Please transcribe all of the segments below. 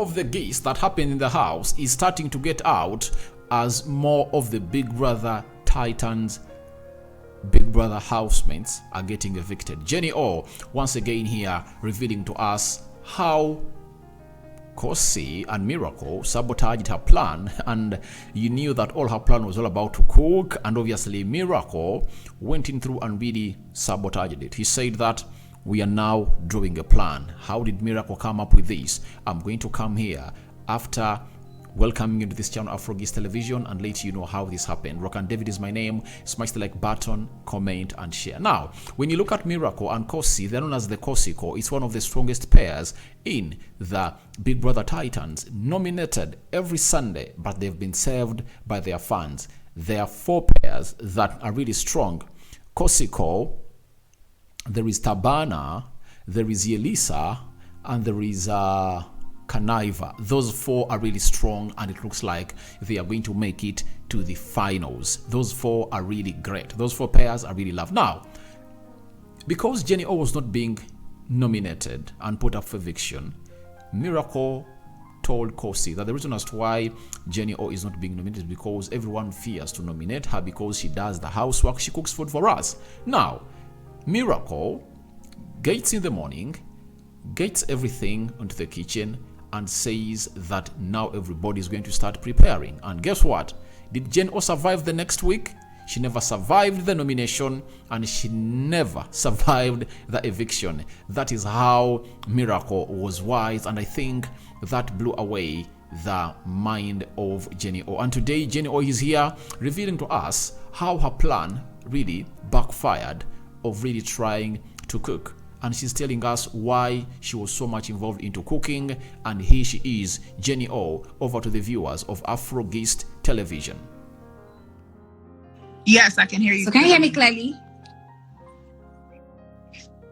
of the gist that happened in the house is starting to get out as more of the Big Brother Titans, Big Brother housemates are getting evicted. Jennio once again here revealing to us how Khosi and Miracle sabotaged her plan, and you knew that all her plan was all about to cook, and obviously Miracle went in through and really sabotaged it. He said that we are now drawing a plan. How did Miracle come up with this? I'm going to come here after welcoming you to this channel, Afro Television, and let you know how this happened. Rock and David is my name. Smash the like button, comment, and share. Now, when you look at Miracle and Khosi, they're known as the Khosi Core. It's one of the strongest pairs in the Big Brother Titans, nominated every Sunday, but they've been served by their fans. There are 4 pairs that are really strong. Khosi Core, there is Tabana, there is Yelisa, and there is Naija. Those 4 are really strong, and it looks like they are going to make it to the finals. Those 4 are really great. Those 4 pairs are really loved. Now, because Jennio was not being nominated and put up for eviction, Miracle told Khosi that the reason as to why Jennio is not being nominated is because everyone fears to nominate her because she does the housework, she cooks food for us. Now, Miracle gets in the morning, gets everything into the kitchen, and says that now everybody is going to start preparing. And guess what? Did Jennio survive the next week? She never survived the nomination, and she never survived the eviction. That is how Miracle was wise, and I think that blew away the mind of Jennio. And today Jennio is here revealing to us how her plan really backfired of really trying to cook. And she's telling us why she was so much involved into cooking. And here she is, Jennio, over to the viewers of Afro Television. Yes, I can hear you. So can you hear me clearly?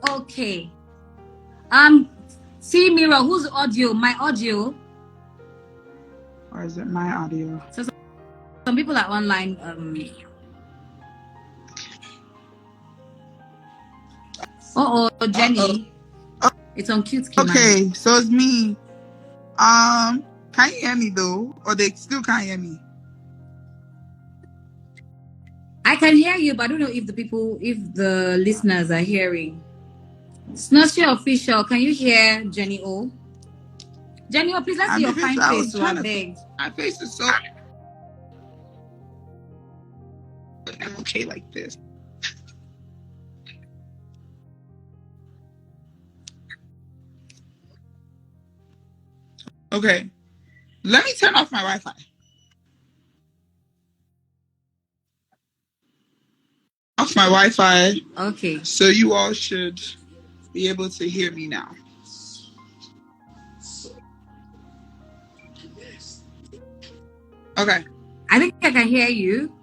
Okay. See, Mira, whose audio? My audio? Or is it my audio? So some people are online. Jenny. It's on cute. Okay, so it's me. Can you hear me though? Or they still can't hear me? I can hear you, but I don't know if the listeners are hearing. It's not sure official. Can you hear Jennio? Jennio, please let's see your fine face. My face is so okay like this. Okay, let me turn off my Wi-Fi. Off my Wi-Fi. Okay. So you all should be able to hear me now. Okay. I think I can hear you.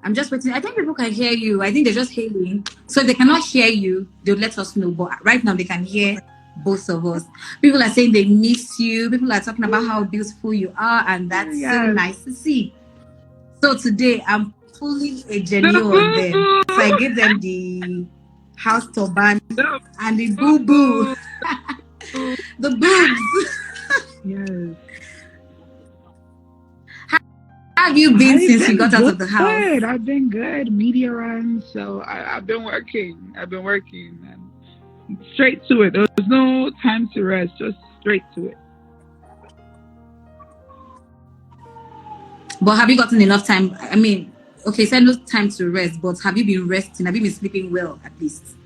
I'm just waiting. I think people can hear you. I think they're just hearing. So if they cannot hear you, they'll let us know. But right now they can hear both of us. People are saying they miss you. People are talking about how beautiful you are, and that's so nice to see. So today I'm pulling a Jennio on them. So I gave them the house turban and the boo-boo. The boobs. Yes. How have you been since you got out of the house? Good. I've been good. Media runs. So I've been working. And straight to it. There was no time to rest, just straight to it. But have you gotten enough time? I mean, okay, so no time to rest, but have you been resting? Have you been sleeping well at least?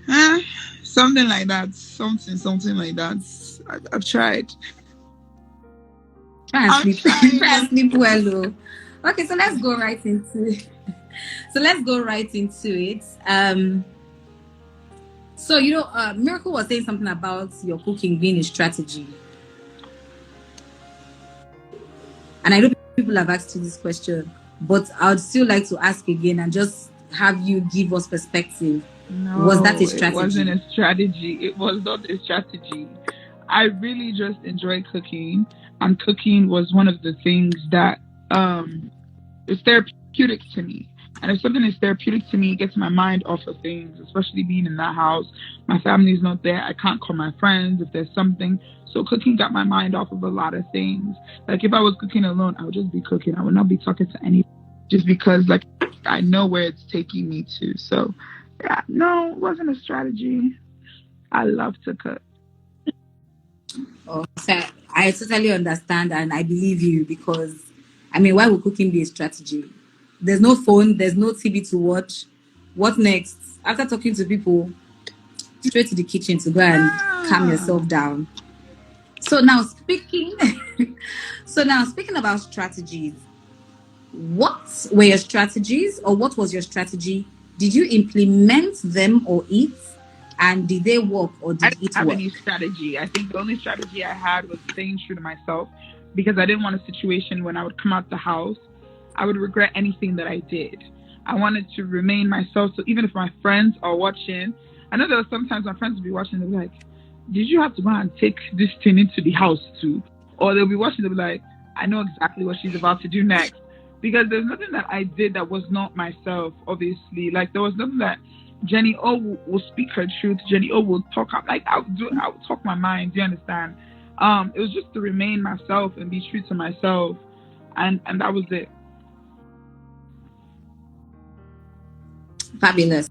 Something like that. Something like that. I've tried. Try and sleep well. Oh. Okay, so let's go right into it. So, Miracle was saying something about your cooking being a strategy. And I know people have asked you this question, but I would still like to ask again and just have you give us perspective. No, was that a strategy? It wasn't a strategy. It was not a strategy. I really just enjoy cooking, and cooking was one of the things that is therapeutic to me. And if something is therapeutic to me, it gets my mind off of things, especially being in that house. My family's not there. I can't call my friends if there's something. So cooking got my mind off of a lot of things. Like if I was cooking alone, I would just be cooking. I would not be talking to anyone just because like I know where it's taking me to. So yeah, no, it wasn't a strategy. I love to cook. Oh, so I totally understand and I believe you because, I mean, why would cooking be a strategy? There's no phone, there's no TV to watch. What next? After talking to people, straight to the kitchen to go and calm yourself down. So now speaking, so now speaking about strategies, what were your strategies or what was your strategy? Did you implement them or it? And did they work or I did didn't it have work? any strategy. I think the only strategy I had was staying true to myself because I didn't want a situation when I would come out the house, I would regret anything that I did. I wanted to remain myself. So even if my friends are watching, I know there were sometimes my friends would be watching, they'll be like, did you have to go and take this thing into the house too? Or they'll be watching, they'll be like, I know exactly what she's about to do next. Because there's nothing that I did that was not myself, obviously. Like there was nothing that Jenny O will speak her truth. Jenny O will talk. Like I would talk my mind. Do you understand? It was just to remain myself and be true to myself, and that was it. Fabulous.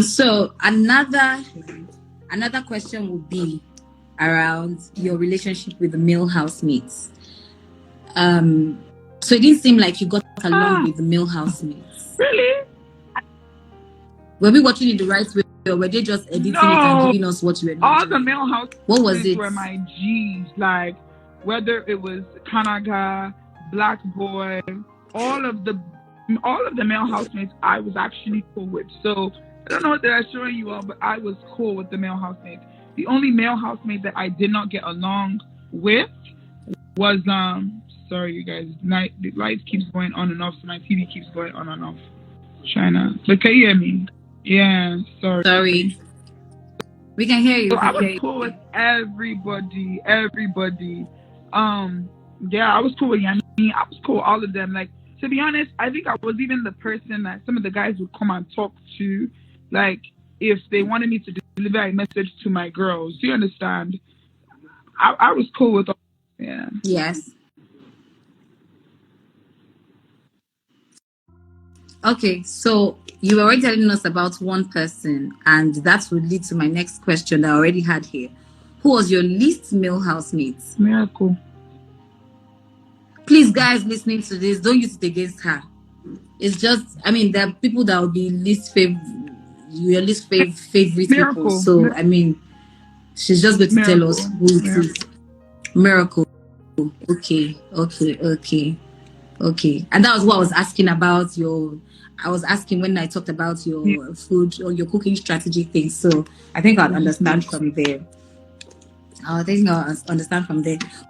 So another question would be around your relationship with the male housemates. So it didn't seem like you got along with the male housemates. Really? Were we watching it the right way, or were they just editing it and giving us what you were All doing? the male housemates What was it? were my G's. Like whether it was Kanaga, Black Boy, all of the male housemates I was actually cool with. So I don't know what they're showing you all, but I was cool with the male housemates. The only male housemate that I did not get along with was sorry you guys, the light keeps going on and off, so my TV keeps going on and off. China. But can you hear me? Yeah, sorry. We can hear you. So I was cool with everybody. Yeah, I was cool with Yanni. I was cool with all of them. Like, to be honest, I think I was even the person that some of the guys would come and talk to. Like, if they wanted me to deliver a message to my girls. Do you understand? I was cool with all. Yeah. Yes. Okay, so you were already telling us about one person, and that would lead to my next question that I already had here. Who was your least male housemate? Miracle. Please, guys listening to this, don't use it against her. It's just, I mean, there are people that will be your least favorite Miracle. people. So, I mean, she's just going to tell us who it is. Miracle. Okay. And that was what I was asking about I was asking when I talked about your food or your cooking strategy thing. So I think I'll understand from there.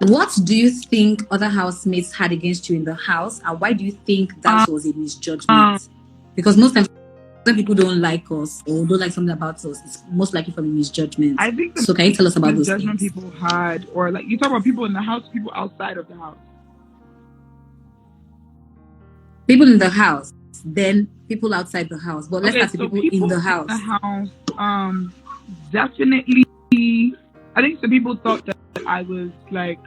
What do you think other housemates had against you in the house, and why do you think that was a misjudgment? Because most times when people don't like us or don't like something about us, it's most likely from a misjudgment. I think so. Can you tell us about those judgment things? people had, or like you talk about people in the house, people outside of the house. People in the house, then people outside the house. But let's start with people in the house. Definitely, I think some people thought that I was like,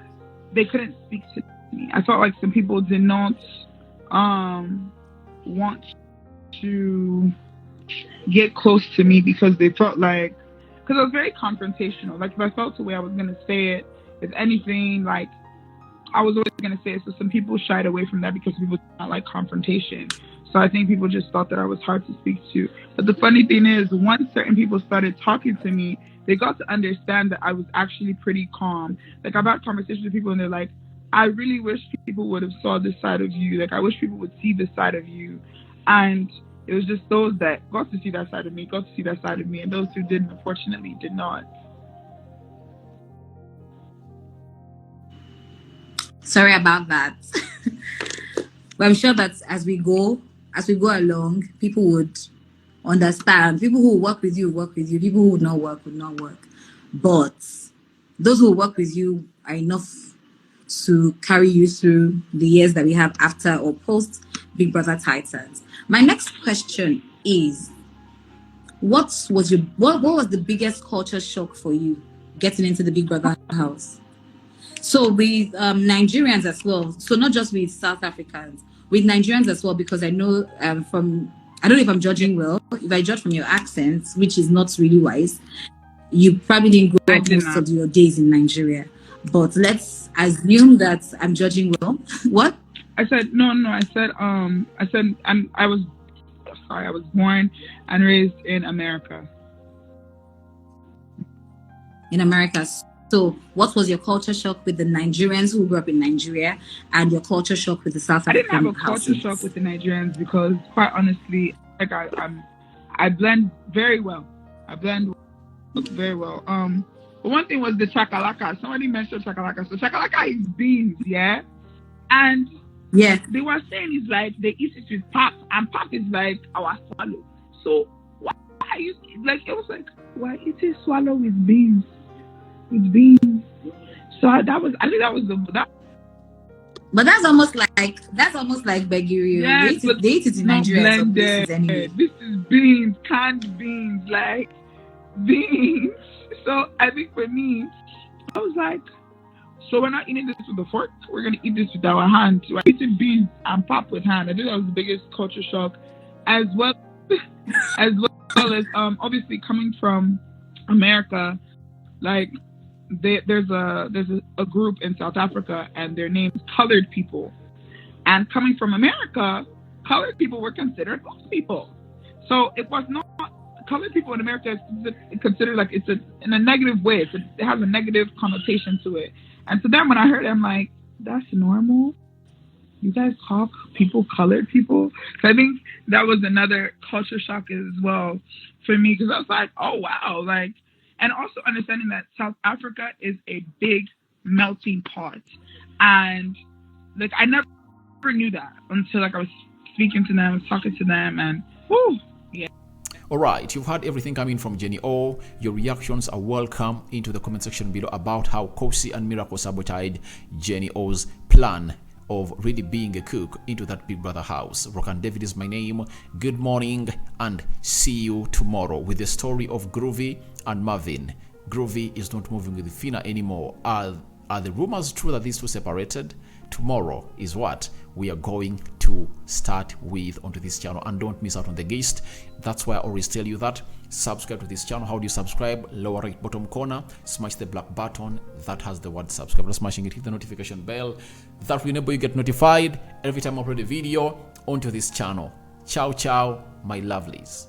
they couldn't speak to me. I felt like some people did not want to get close to me because they felt like, because I was very confrontational. Like if I felt the way I was going to say it, if anything, like I was always going to say it. So some people shied away from that because people did not like confrontation. So I think people just thought that I was hard to speak to. But the funny thing is, once certain people started talking to me, they got to understand that I was actually pretty calm. Like I've had conversations with people and they're like, I really wish people would have saw this side of you. Like I wish people would see this side of you. And it was just those that got to see that side of me, and those who didn't, unfortunately, did not. Sorry about that. But I'm sure that as we go along, people would understand. People who work with you work with you. People who would not work would not work. But those who work with you are enough to carry you through the years that we have after or post Big Brother Titans. My next question is, what was the biggest culture shock for you getting into the Big Brother house? So with Nigerians as well. So not just with South Africans, with Nigerians as well, because I know I don't know if I'm judging well. If I judge from your accent, which is not really wise, you probably didn't grow up most of your days in Nigeria. But let's assume that I'm judging well. What? I said no. I said I was born and raised in America. In America. So what was your culture shock with the Nigerians who grew up in Nigeria and your culture shock with the South African I didn't have a culture shock with the Nigerians because, quite honestly, like I blend very well. Very well. But one thing was the chakalaka. Somebody mentioned chakalaka. So chakalaka is beans, yeah? And yeah, they were saying it's like they eat it with pap, and pap is like our swallow. So why you like? It was like, why eating swallow with beans? With beans. So I think that was that. But that's almost like Begiri. Yes, they eat it in Nigeria. Anyway. This is beans, canned beans, like beans. So I think for me, I was like, so we're not eating this with a fork. We're gonna eat this with our hands. We're eating beans and pop with hand. I think that was the biggest culture shock, as well as obviously coming from America, like. There's a group in South Africa, and their name's colored people. And coming from America, colored people were considered black people. So it was not colored people in America is considered like it's in a negative way. It has a negative connotation to it. And to them, when I heard it, I'm like, that's normal. You guys call people colored people? So I think that was another culture shock as well for me, because I was like, oh wow, like. And also understanding that South Africa is a big melting pot. And like I never knew that until like I was speaking to them, talking to them, and whoo, yeah. Alright, you've heard everything coming from Jennio. Your reactions are welcome into the comment section below about how Khosi and Miracle sabotaged Jennio's plan of really being a cook into that Big Brother house. Rokan David is my name. Good morning and see you tomorrow with the story of Groovy and Marvin. Groovy is not moving with Fina anymore. Are the rumors true that these two separated? Tomorrow is what we are going to start with onto this channel, and don't miss out on the guest. That's why I always tell you that subscribe to this channel. How do you subscribe? Lower right bottom corner, smash the black button that has the word subscribe. By smashing it, hit the notification bell. That will enable you get notified every time I upload a video onto this channel. Ciao ciao, my lovelies.